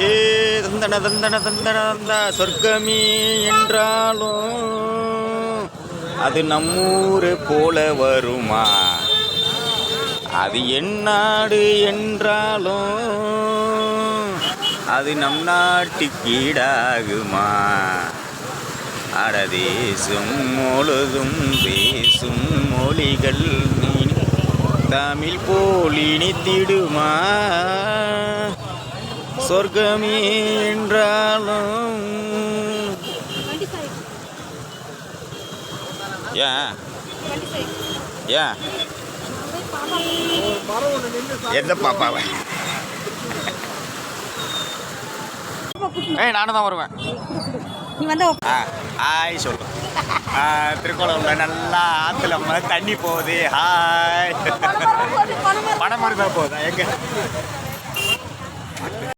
ஏ தந்தன தந்தன தந்தன தந்தா சொர்க்கமே என்றாலும் அது நம்மூரு போல வருமா? அது என் நாடு என்றாலும் அது நம் நாட்டுக்கு ஈடாகுமா? அடதேசும் முழுதும் பேசும் மொழிகள் தமிழ் போல் இனித்திடுமா? சொர்க்கமே என்றாலும் ஏன் ஏன் எந்த பாப்பாவை? நானும் தான் வருவேன். ஹாய் சொல்லுவேன். திருக்கோளம்ல நல்லா ஆற்றுல தண்ணி போகுது. ஹாய் படம் மாதிரி போகுதா? எங்க